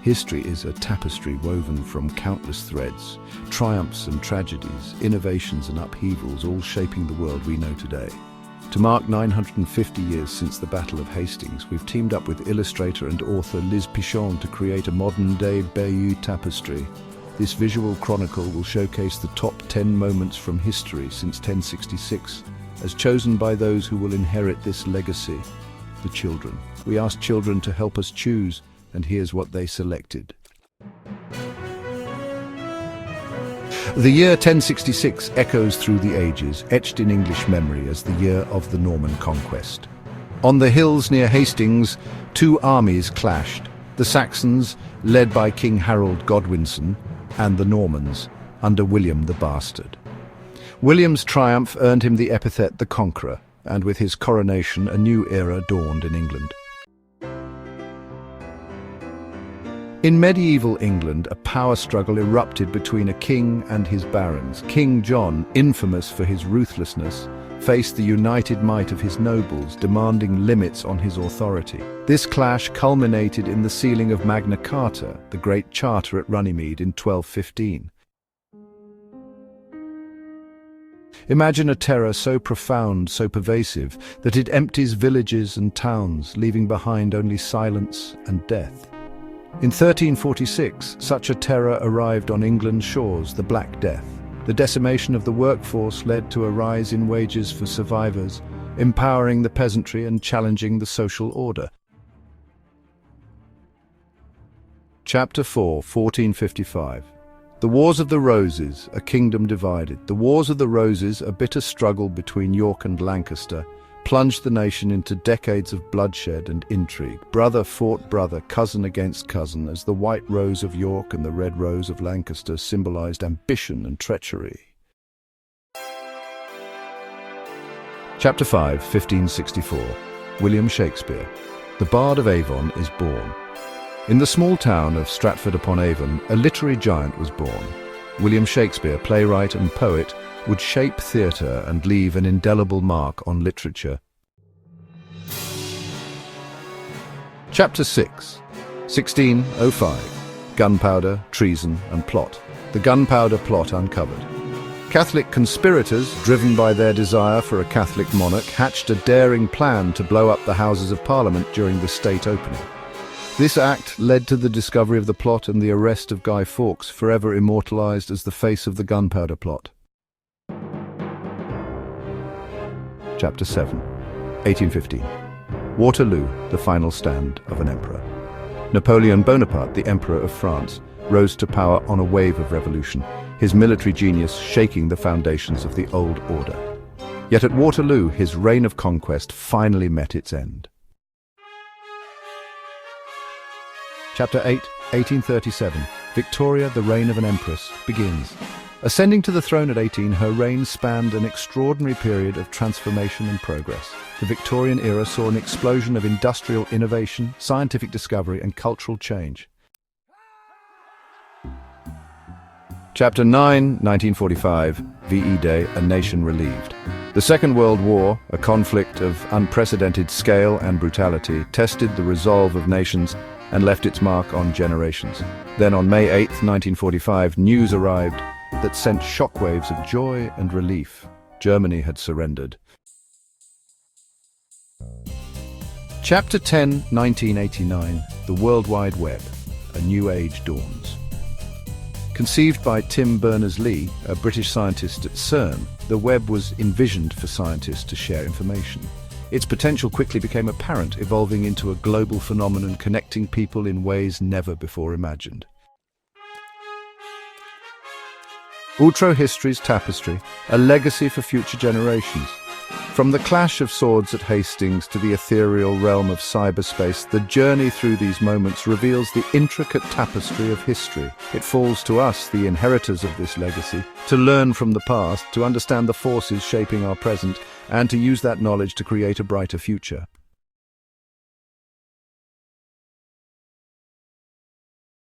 History is a tapestry woven from countless threads, triumphs and tragedies, innovations and upheavals, all shaping the world we know today. To mark 950 years since the Battle of Hastings, we've teamed up with illustrator and author Liz Pichon to create a modern-day Bayeux tapestry. This visual chronicle will showcase the top 10 moments from history since 1066, as chosen by those who will inherit this legacy, the children. We asked children to help us choose, and here's what they selected. The year 1066 echoes through the ages, etched in English memory as the year of the Norman conquest. On the hills near Hastings, two armies clashed, the Saxons, led by King Harold Godwinson, and the Normans, under William the Bastard. William's triumph earned him the epithet the Conqueror, and with his coronation a new era dawned in England. In medieval England, a power struggle erupted between a king and his barons. King John, infamous for his ruthlessness, faced the united might of his nobles, demanding limits on his authority. This clash culminated in the sealing of Magna Carta, the Great Charter at Runnymede in 1215. Imagine a terror so profound, so pervasive, that it empties villages and towns, leaving behind only silence and death. In 1346, such a terror arrived on England's shores, the Black Death. The decimation of the workforce led to a rise in wages for survivors, empowering the peasantry and challenging the social order. Chapter 4, 1455. The Wars of the Roses, a kingdom divided. The Wars of the Roses, a bitter struggle between York and Lancaster, plunged the nation into decades of bloodshed and intrigue. Brother fought brother, cousin against cousin, as the white rose of York and the red rose of Lancaster symbolized ambition and treachery. Chapter 5, 1564. William Shakespeare. The Bard of Avon is born. In the small town of Stratford-upon-Avon, a literary giant was born. William Shakespeare, playwright and poet, would shape theatre and leave an indelible mark on literature. Chapter 6, 1605. Gunpowder, Treason and Plot. The Gunpowder Plot uncovered. Catholic conspirators, driven by their desire for a Catholic monarch, hatched a daring plan to blow up the Houses of Parliament during the state opening. This act led to the discovery of the plot and the arrest of Guy Fawkes, forever immortalized as the face of the Gunpowder Plot. Chapter 7, 1815. Waterloo, the final stand of an emperor. Napoleon Bonaparte, the Emperor of France, rose to power on a wave of revolution, his military genius shaking the foundations of the old order. Yet at Waterloo, his reign of conquest finally met its end. Chapter 8, 1837. Victoria, the reign of an empress, begins. Ascending to the throne at 18, her reign spanned an extraordinary period of transformation and progress. The Victorian era saw an explosion of industrial innovation, scientific discovery, and cultural change. Chapter 9, 1945. VE Day, a nation relieved. The Second World War, a conflict of unprecedented scale and brutality, tested the resolve of nations and left its mark on generations. Then on May 8, 1945, news arrived that sent shockwaves of joy and relief. Germany had surrendered. Chapter 10, 1989. The World Wide Web, a new age dawns. Conceived by Tim Berners-Lee, a British scientist at CERN, the web was envisioned for scientists to share information. Its potential quickly became apparent, evolving into a global phenomenon connecting people in ways never before imagined. Outreau History's tapestry, a legacy for future generations. From the clash of swords at Hastings to the ethereal realm of cyberspace, the journey through these moments reveals the intricate tapestry of history. It falls to us, the inheritors of this legacy, to learn from the past, to understand the forces shaping our present, and to use that knowledge to create a brighter future.